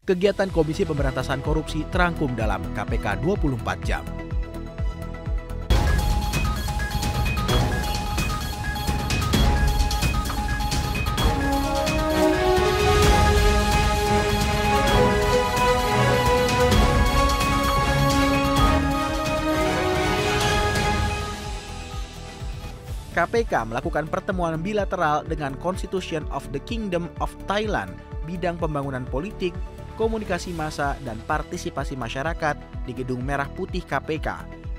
Kegiatan Komisi Pemberantasan Korupsi terangkum dalam KPK 24 Jam. KPK melakukan pertemuan bilateral dengan Constitution of the Kingdom of Thailand, bidang pembangunan politik, komunikasi massa, dan partisipasi masyarakat di Gedung Merah Putih KPK.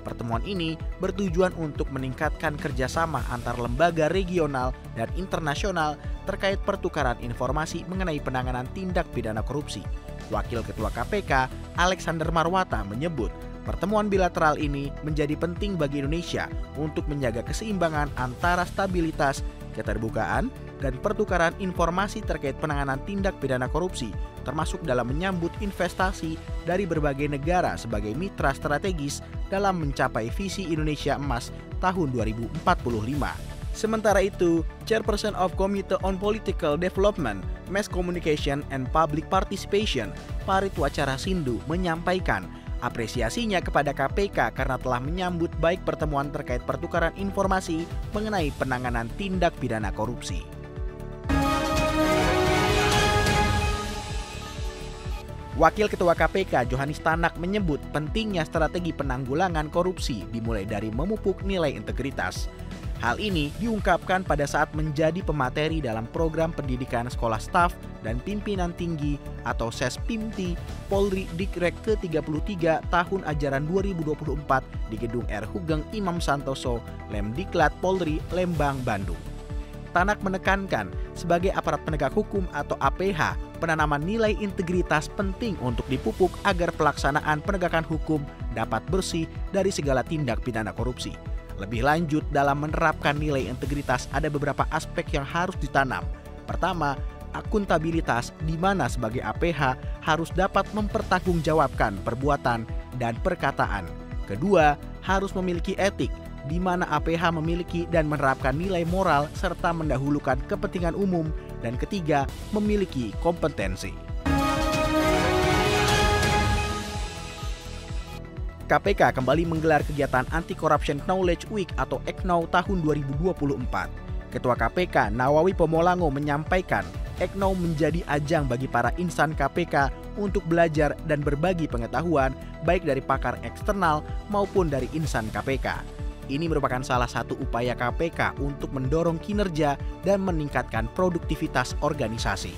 Pertemuan ini bertujuan untuk meningkatkan kerjasama antar lembaga regional dan internasional terkait pertukaran informasi mengenai penanganan tindak pidana korupsi. Wakil Ketua KPK, Alexander Marwata, menyebut pertemuan bilateral ini menjadi penting bagi Indonesia untuk menjaga keseimbangan antara stabilitas, keterbukaan, dan pertukaran informasi terkait penanganan tindak pidana korupsi, termasuk dalam menyambut investasi dari berbagai negara sebagai mitra strategis dalam mencapai visi Indonesia Emas tahun 2045. Sementara itu, Chairperson of Committee on Political Development, Mass Communication and Public Participation, Parit Wacara Sindu, menyampaikan apresiasinya kepada KPK karena telah menyambut baik pertemuan terkait pertukaran informasi mengenai penanganan tindak pidana korupsi. Wakil Ketua KPK Johanis Tanak menyebut pentingnya strategi penanggulangan korupsi dimulai dari memupuk nilai integritas. Hal ini diungkapkan pada saat menjadi pemateri dalam program pendidikan sekolah staf dan pimpinan tinggi atau SES-PIMTI Polri Dikrek ke-33 tahun ajaran 2024 di Gedung R. Hugeng Imam Santoso, Lemdiklat Polri, Lembang, Bandung. Tanak menekankan, sebagai aparat penegak hukum atau APH, penanaman nilai integritas penting untuk dipupuk agar pelaksanaan penegakan hukum dapat bersih dari segala tindak pidana korupsi. Lebih lanjut, dalam menerapkan nilai integritas ada beberapa aspek yang harus ditanam. Pertama, akuntabilitas, di mana sebagai APH harus dapat mempertanggungjawabkan perbuatan dan perkataan. Kedua, harus memiliki etik, di mana APH memiliki dan menerapkan nilai moral serta mendahulukan kepentingan umum. Dan ketiga, memiliki kompetensi. KPK kembali menggelar kegiatan Anti-Corruption Knowledge Week atau EKKNOW tahun 2024. Ketua KPK Nawawi Pomolango menyampaikan, EKKNOW menjadi ajang bagi para insan KPK untuk belajar dan berbagi pengetahuan baik dari pakar eksternal maupun dari insan KPK. Ini merupakan salah satu upaya KPK untuk mendorong kinerja dan meningkatkan produktivitas organisasi.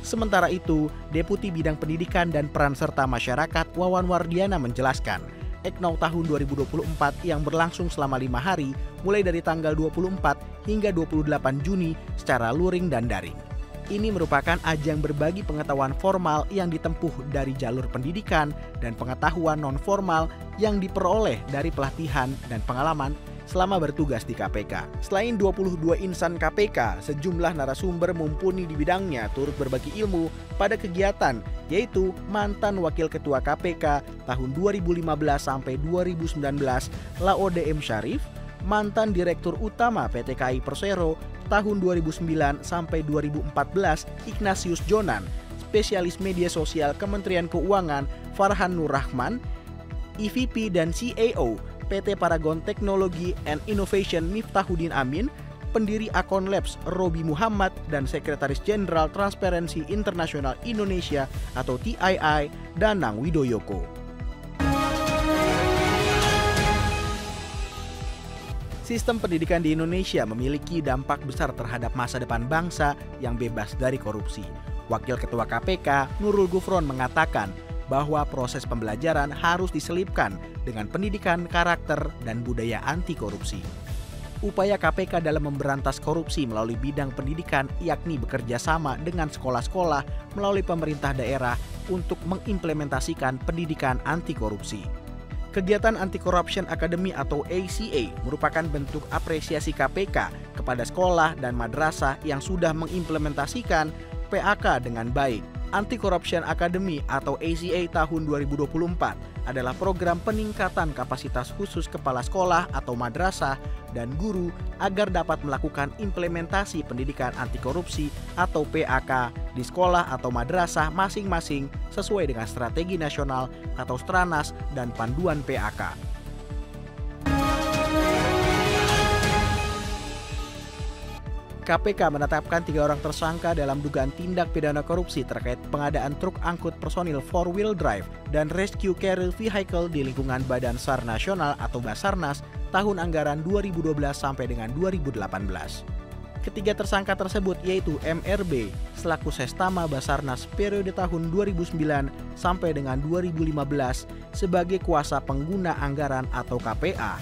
Sementara itu, Deputi Bidang Pendidikan dan Peran Serta Masyarakat Wawan Wardiana menjelaskan, EKKNOW tahun 2024 yang berlangsung selama 5 hari, mulai dari tanggal 24 hingga 28 Juni secara luring dan daring. Ini merupakan ajang berbagi pengetahuan formal yang ditempuh dari jalur pendidikan dan pengetahuan non-formal yang diperoleh dari pelatihan dan pengalaman selama bertugas di KPK. Selain 22 insan KPK, sejumlah narasumber mumpuni di bidangnya turut berbagi ilmu pada kegiatan, yaitu mantan Wakil Ketua KPK tahun 2015 sampai 2019 Laode M. Syarif, mantan Direktur Utama PT KAI Persero tahun 2009 sampai 2014 Ignatius Jonan, spesialis media sosial Kementerian Keuangan Farhan Nur Rahman, EVP dan CAO PT Paragon Teknologi and Innovation Miftahuddin Amin, pendiri Akon Labs Robi Muhammad, dan Sekretaris Jenderal Transparency International Indonesia atau TII Danang Widoyoko. Sistem pendidikan di Indonesia memiliki dampak besar terhadap masa depan bangsa yang bebas dari korupsi. Wakil Ketua KPK Nurul Gufron mengatakan bahwa proses pembelajaran harus diselipkan dengan pendidikan karakter dan budaya anti korupsi. Upaya KPK dalam memberantas korupsi melalui bidang pendidikan yakni bekerja sama dengan sekolah-sekolah melalui pemerintah daerah untuk mengimplementasikan pendidikan anti korupsi. Kegiatan Anti-Corruption Academy atau ACA merupakan bentuk apresiasi KPK kepada sekolah dan madrasah yang sudah mengimplementasikan PAK dengan baik. Anti-Corruption Academy atau ACA tahun 2024 adalah program peningkatan kapasitas khusus kepala sekolah atau madrasah dan guru agar dapat melakukan implementasi pendidikan anti korupsi atau PAK di sekolah atau madrasah masing-masing sesuai dengan strategi nasional atau Stranas dan panduan PAK. KPK menetapkan 3 orang tersangka dalam dugaan tindak pidana korupsi terkait pengadaan truk angkut personil 4-wheel drive dan rescue carrier vehicle di lingkungan Badan SAR Nasional atau Basarnas tahun anggaran 2012 sampai dengan 2018. Ketiga tersangka tersebut yaitu MRB selaku Sestama Basarnas periode tahun 2009 sampai dengan 2015 sebagai kuasa pengguna anggaran atau KPA,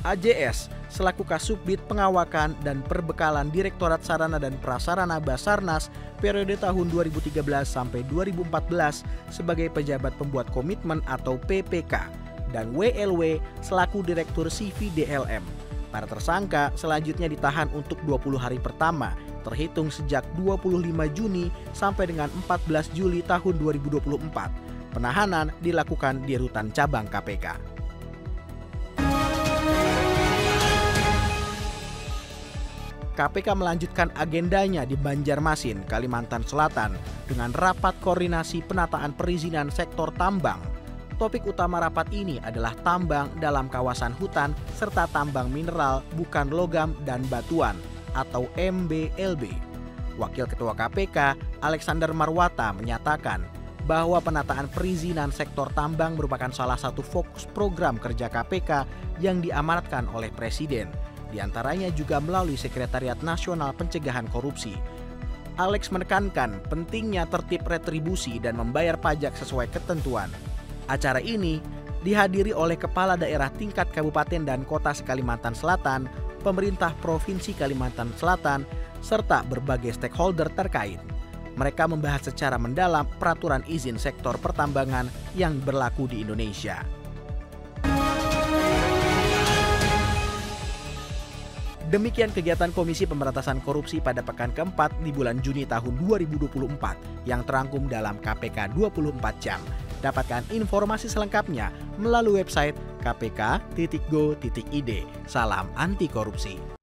AJS selaku Kasubdit Pengawakan dan Perbekalan Direktorat Sarana dan Prasarana Basarnas periode tahun 2013 sampai 2014 sebagai pejabat pembuat komitmen atau PPK, dan WLW selaku Direktur CV DLM. Para tersangka selanjutnya ditahan untuk 20 hari pertama terhitung sejak 25 Juni sampai dengan 14 Juli tahun 2024. Penahanan dilakukan di Rutan Cabang KPK. KPK melanjutkan agendanya di Banjarmasin, Kalimantan Selatan dengan rapat koordinasi penataan perizinan sektor tambang. Topik utama rapat ini adalah tambang dalam kawasan hutan serta tambang mineral bukan logam dan batuan atau MBLB. Wakil Ketua KPK, Alexander Marwata, menyatakan bahwa penataan perizinan sektor tambang merupakan salah satu fokus program kerja KPK yang diamanatkan oleh Presiden. Di antaranya juga melalui Sekretariat Nasional Pencegahan Korupsi. Alex menekankan pentingnya tertib retribusi dan membayar pajak sesuai ketentuan. Acara ini dihadiri oleh Kepala Daerah tingkat Kabupaten dan Kota Kalimantan Selatan, pemerintah Provinsi Kalimantan Selatan, serta berbagai stakeholder terkait. Mereka membahas secara mendalam peraturan izin sektor pertambangan yang berlaku di Indonesia. Demikian kegiatan Komisi Pemberantasan Korupsi pada pekan keempat di bulan Juni tahun 2024 yang terangkum dalam KPK 24 jam. Dapatkan informasi selengkapnya melalui website kpk.go.id. Salam anti korupsi.